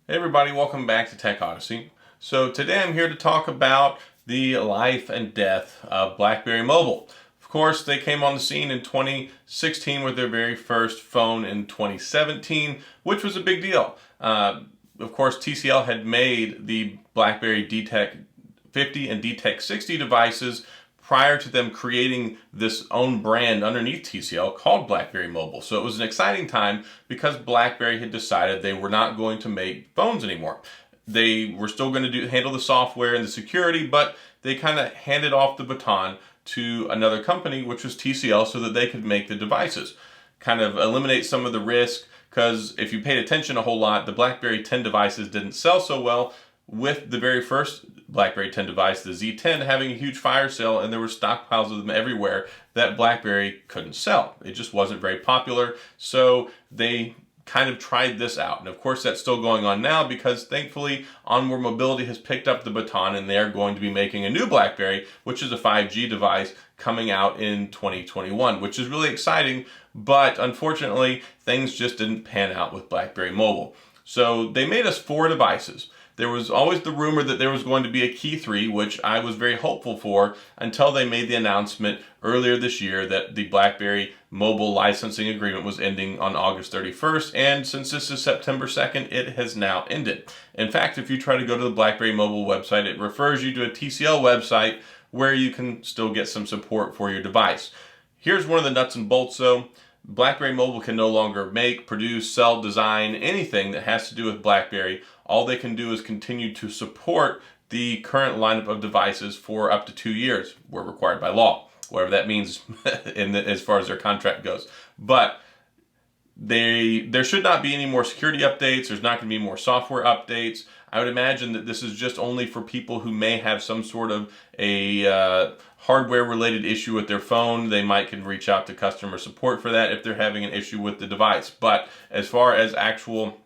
Hey everybody, welcome back to Tech Odyssey. So today I'm here to talk about the life and death of BlackBerry Mobile. Of course, they came on the scene in 2016 with their very first phone in 2017, which was a big deal. Of course, TCL had made the BlackBerry DTEC 50 and DTEC 60 devices prior to them creating this own brand underneath TCL called BlackBerry Mobile. So it was an exciting time because BlackBerry had decided they were not going to make phones anymore. They were still going to handle the software and the security, but they kind of handed off the baton to another company, which was TCL, so that they could make the devices. Kind of eliminate some of the risk, because if you paid attention a whole lot, the BlackBerry 10 devices didn't sell so well, with the very first BlackBerry 10 device, the Z10, having a huge fire sale, and there were stockpiles of them everywhere that BlackBerry couldn't sell. It just wasn't very popular, so they kind of tried this out. And of course, that's still going on now because thankfully Onward Mobility has picked up the baton and they're going to be making a new BlackBerry, which is a 5G device coming out in 2021, which is really exciting. But unfortunately, things just didn't pan out with BlackBerry Mobile. So they made us 4 devices. There was always the rumor that there was going to be a Key 3, which I was very hopeful for until they made the announcement earlier this year that the BlackBerry mobile licensing agreement was ending on August 31st, and since this is September 2nd, it has now ended. In fact, if you try to go to the BlackBerry mobile website, it refers you to a TCL website where you can still get some support for your device. Here's one of the nuts and bolts though. BlackBerry Mobile can no longer make, produce, sell, design anything that has to do with BlackBerry. All they can do is continue to support the current lineup of devices for up to 2 years, where required by law, whatever that means as far as their contract goes. But there should not be any more security updates. There's not going to be more software updates. I would imagine that this is just only for people who may have some sort of a hardware related issue with their phone. They might can reach out to customer support for that if they're having an issue with the device. But as far as actual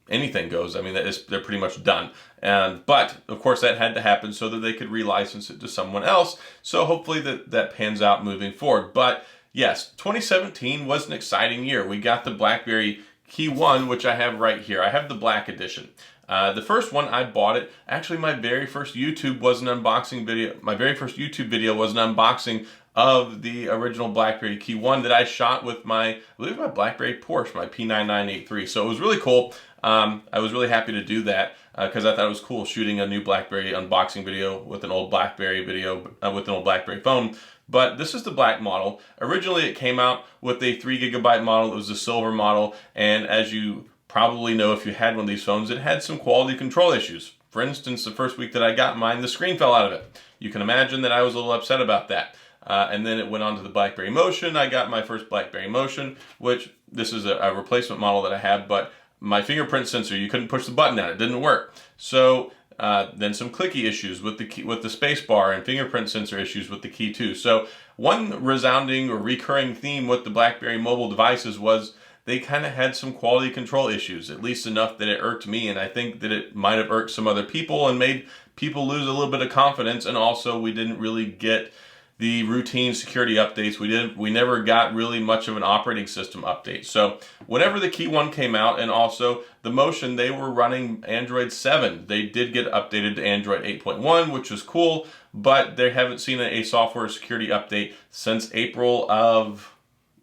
anything goes, I mean, they're pretty much done. But of course that had to happen so that they could relicense it to someone else. So hopefully that pans out moving forward. But yes, 2017 was an exciting year. We got the BlackBerry Key2, which I have right here. I have the black edition. The first one, I bought it. Actually, my very first YouTube was an unboxing video. My very first YouTube video was an unboxing of the original BlackBerry Key2 that I shot with I believe my BlackBerry Porsche, my P9983. So it was really cool. I was really happy to do that because I thought it was cool shooting a new BlackBerry unboxing video with an old BlackBerry with an old BlackBerry phone. But this is the black model. Originally, it came out with a 3GB model. It was the silver model, and as you probably know if you had one of these phones, it had some quality control issues. For instance, the first week that I got mine, the screen fell out of it. You can imagine that I was a little upset about that. And then it went on to the BlackBerry Motion. I got my first BlackBerry Motion, which this is a replacement model that I have, but my fingerprint sensor, you couldn't push the button on it. It didn't work. So then some clicky issues with the space bar and fingerprint sensor issues with the Key2. So one resounding or recurring theme with the BlackBerry mobile devices was they kind of had some quality control issues, at least enough that it irked me, and I think that it might have irked some other people and made people lose a little bit of confidence. And also, we didn't really get the routine security updates. We never got really much of an operating system update. So whenever the Key2 came out, and also the Motion, they were running Android 7. They did get updated to Android 8.1, which was cool, but they haven't seen a software security update since April of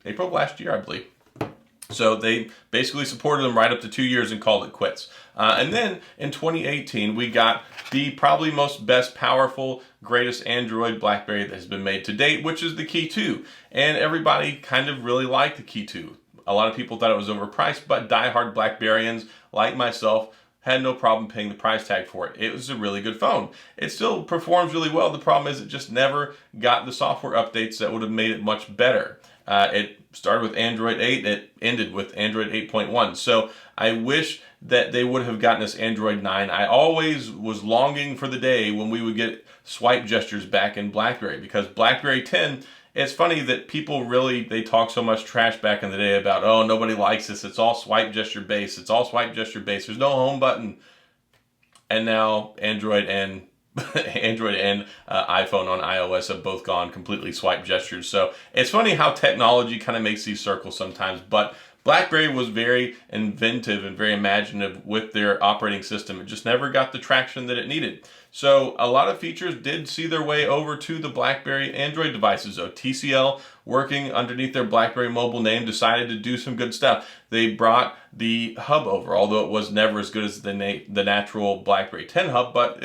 last year, I believe. So they basically supported them right up to 2 years and called it quits. And then in 2018, we got the probably best powerful, greatest Android BlackBerry that has been made to date, which is the Key2. And everybody kind of really liked the Key2. A lot of people thought it was overpriced, but diehard BlackBerrians like myself had no problem paying the price tag for it. It was a really good phone. It still performs really well. The problem is it just never got the software updates that would have made it much better. It started with Android 8, it ended with Android 8.1. So I wish that they would have gotten us Android 9. I always was longing for the day when we would get swipe gestures back in BlackBerry, because BlackBerry 10, it's funny that people they talk so much trash back in the day about, oh, nobody likes this, it's all swipe gesture based, there's no home button. And now Android and iPhone on iOS have both gone completely swipe gestures. So it's funny how technology kind of makes these circles sometimes. But BlackBerry was very inventive and very imaginative with their operating system. It just never got the traction that it needed. So a lot of features did see their way over to the BlackBerry Android devices, though. TCL, working underneath their BlackBerry mobile name, decided to do some good stuff. They brought the hub over, although it was never as good as the natural BlackBerry 10 hub, but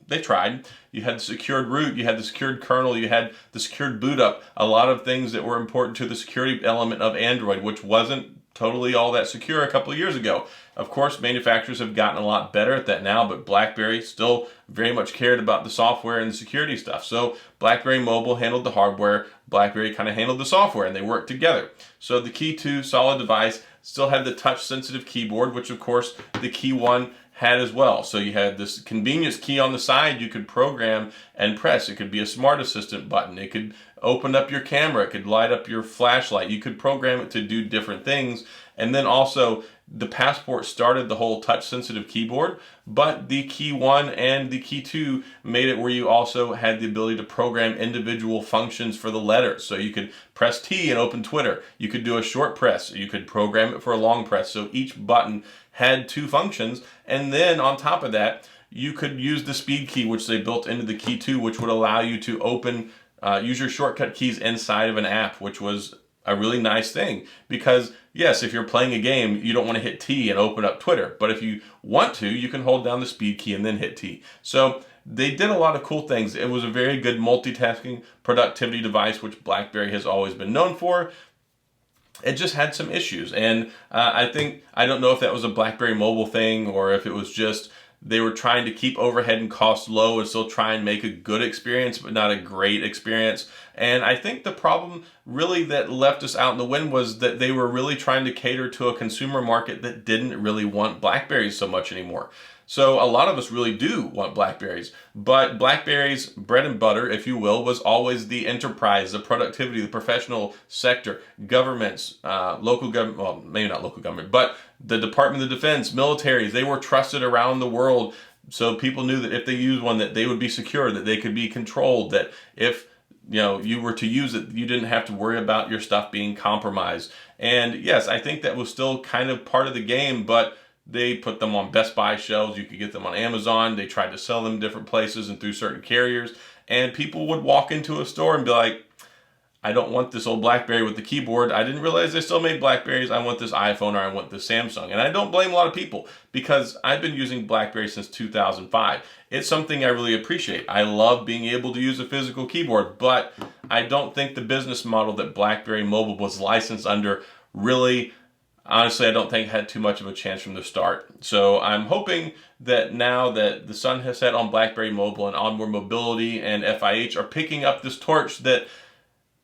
they tried. You had the secured root, you had the secured kernel, you had the secured boot up, a lot of things that were important to the security element of Android, which wasn't totally all that secure a couple of years ago. Of course, manufacturers have gotten a lot better at that now, but BlackBerry still very much cared about the software and the security stuff. So BlackBerry Mobile handled the hardware, BlackBerry kind of handled the software, and they worked together. So the Key2 solid device still had the touch-sensitive keyboard, which of course the Key1 had as well. So you had this convenience key on the side you could program and press. It could be a smart assistant button. It could open up your camera. It could light up your flashlight. You could program it to do different things. And then also the Passport started the whole touch sensitive keyboard, but the Key1 and the Key2 made it where you also had the ability to program individual functions for the letters. So you could press T and open Twitter. You could do a short press. You could program it for a long press. So each button had two functions. And then on top of that, you could use the speed key, which they built into the Key2, which would allow you to use your shortcut keys inside of an app, which was a really nice thing. Because yes, if you're playing a game, you don't want to hit T and open up Twitter. But if you want to, you can hold down the speed key and then hit T. So they did a lot of cool things. It was a very good multitasking productivity device, which BlackBerry has always been known for. It just had some issues. And I don't know if that was a BlackBerry mobile thing or if it was just they were trying to keep overhead and costs low and still try and make a good experience, but not a great experience. And I think the problem really that left us out in the wind was that they were really trying to cater to a consumer market that didn't really want BlackBerries so much anymore. So a lot of us really do want BlackBerries, but BlackBerry's bread and butter, if you will, was always the enterprise, the productivity, the professional sector, governments, local government, well, maybe not local government, but the Department of Defense, militaries, they were trusted around the world. So people knew that if they used one, that they would be secure, that they could be controlled, that if you were to use it, you didn't have to worry about your stuff being compromised. And yes, I think that was still kind of part of the game, but they put them on Best Buy shelves. You could get them on Amazon. They tried to sell them different places and through certain carriers. And people would walk into a store and be like, I don't want this old BlackBerry with the keyboard. I didn't realize they still made BlackBerries. I want this iPhone or I want this Samsung. And I don't blame a lot of people because I've been using BlackBerry since 2005. It's something I really appreciate. I love being able to use a physical keyboard, but I don't think the business model that BlackBerry Mobile was licensed under really, honestly, I don't think had too much of a chance from the start. So I'm hoping that now that the sun has set on BlackBerry Mobile and Onward Mobility and FIH are picking up this torch, that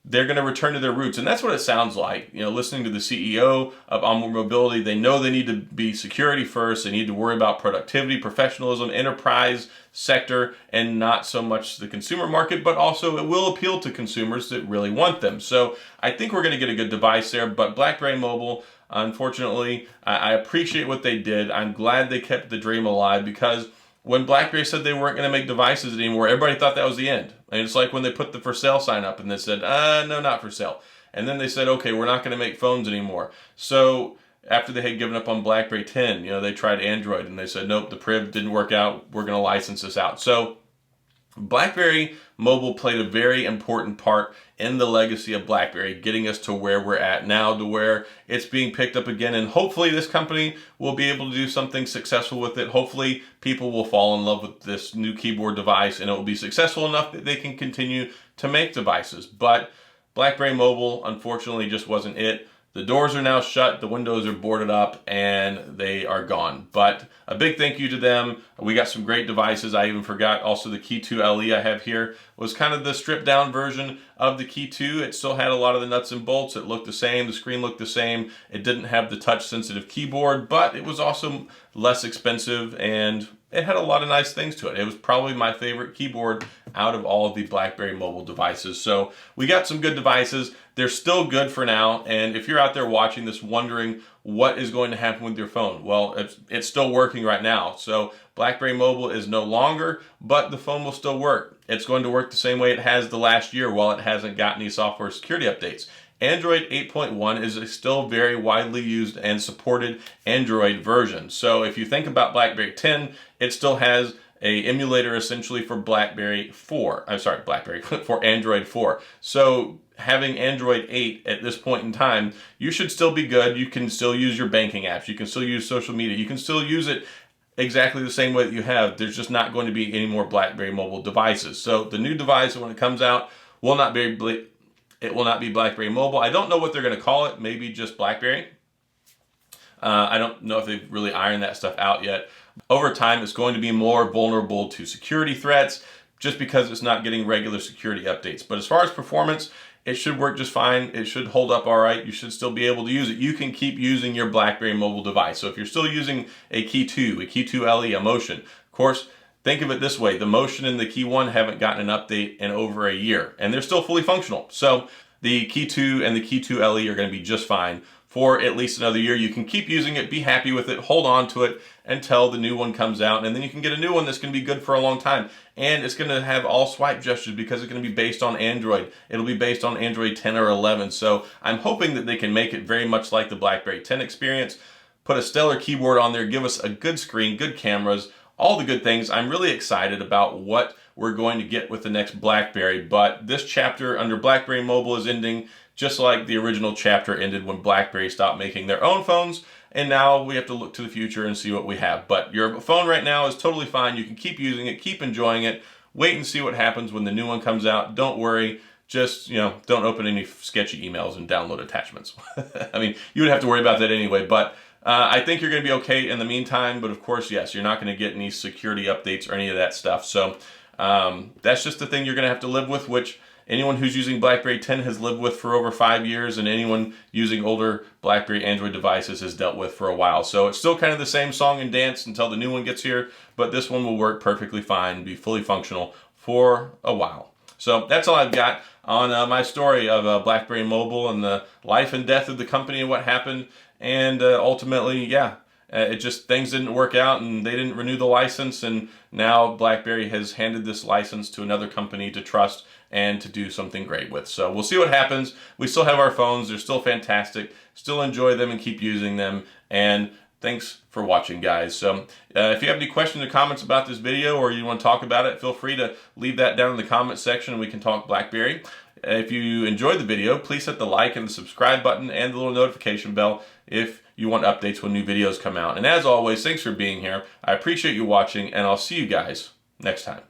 they're going to return to their roots. And that's what it sounds like. Listening to the CEO of Onward Mobility, they know they need to be security first. They need to worry about productivity, professionalism, enterprise sector, and not so much the consumer market, but also it will appeal to consumers that really want them. So I think we're going to get a good device there. But BlackBerry Mobile, unfortunately, I appreciate what they did. I'm glad they kept the dream alive, because when BlackBerry said they weren't going to make devices anymore, everybody thought that was the end. And it's like when they put the for sale sign up and they said, no, not for sale. And then they said, okay, we're not going to make phones anymore. So after they had given up on BlackBerry 10, they tried Android and they said, nope, the Priv didn't work out. We're going to license this out. So BlackBerry Mobile played a very important part in the legacy of BlackBerry, getting us to where we're at now, to where it's being picked up again. And hopefully this company will be able to do something successful with it. Hopefully people will fall in love with this new keyboard device and it will be successful enough that they can continue to make devices. But BlackBerry Mobile, unfortunately, just wasn't it. The doors are now shut, the windows are boarded up, and they are gone. But a big thank you to them. We got some great devices. I even forgot also the Key2 LE I have here was kind of the stripped down version of the Key2. It still had a lot of the nuts and bolts. It looked the same. The screen looked the same. It didn't have the touch sensitive keyboard, but it was also less expensive and it had a lot of nice things to it. It was probably my favorite keyboard out of all of the BlackBerry Mobile devices. So we got some good devices. They're still good for now. And if you're out there watching this wondering what is going to happen with your phone, well, it's still working right now. So BlackBerry Mobile is no longer, but the phone will still work. It's going to work the same way it has the last year while it hasn't gotten any software security updates. Android 8.1 is a still very widely used and supported Android version. So if you think about BlackBerry 10, it still has a emulator essentially for BlackBerry 4. I'm sorry, BlackBerry for Android 4. So having Android 8 at this point in time, you should still be good. You can still use your banking apps. You can still use social media. You can still use it exactly the same way that you have. There's just not going to be any more BlackBerry mobile devices. So the new device, when it comes out, will not be BlackBerry Mobile. I don't know what they're going to call it. Maybe just BlackBerry. I don't know if they've really ironed that stuff out yet. Over time, it's going to be more vulnerable to security threats just because it's not getting regular security updates. But as far as performance, it should work just fine. It should hold up all right. You should still be able to use it. You can keep using your BlackBerry mobile device. So if you're still using a Key2, a Key2 LE, a Motion, of course, think of it this way. The Motion and the Key 1 haven't gotten an update in over a year, and they're still fully functional. So the Key 2 and the Key 2 LE are going to be just fine for at least another year. You can keep using it, be happy with it, hold on to it until the new one comes out, and then you can get a new one that's going to be good for a long time. And it's going to have all swipe gestures because it's going to be based on Android. It'll be based on Android 10 or 11. So I'm hoping that they can make it very much like the BlackBerry 10 experience, put a stellar keyboard on there, give us a good screen, good cameras, all the good things. I'm really excited about what we're going to get with the next BlackBerry, but this chapter under BlackBerry Mobile is ending just like the original chapter ended when BlackBerry stopped making their own phones, and now we have to look to the future and see what we have. But your phone right now is totally fine. You can keep using it, keep enjoying it, wait and see what happens when the new one comes out. Don't worry. Just, don't open any sketchy emails and download attachments. I mean, you would have to worry about that anyway, but I think you're going to be okay in the meantime. But of course, yes, you're not going to get any security updates or any of that stuff. So that's just the thing you're going to have to live with, which anyone who's using BlackBerry 10 has lived with for over 5 years, and anyone using older BlackBerry Android devices has dealt with for a while. So it's still kind of the same song and dance until the new one gets here, but this one will work perfectly fine, be fully functional for a while. So that's all I've got on my story of BlackBerry Mobile and the life and death of the company and what happened. And ultimately, it just, things didn't work out and they didn't renew the license, and now BlackBerry has handed this license to another company to trust and to do something great with. So we'll see what happens. We still have our phones. They're still fantastic. Still enjoy them and keep using them. And thanks for watching, guys. So if you have any questions or comments about this video, or you want to talk about it, feel free to leave that down in the comment section and we can talk BlackBerry. If you enjoyed the video, please hit the like and the subscribe button and the little notification bell if you want updates when new videos come out. And as always, thanks for being here. I appreciate you watching, and I'll see you guys next time.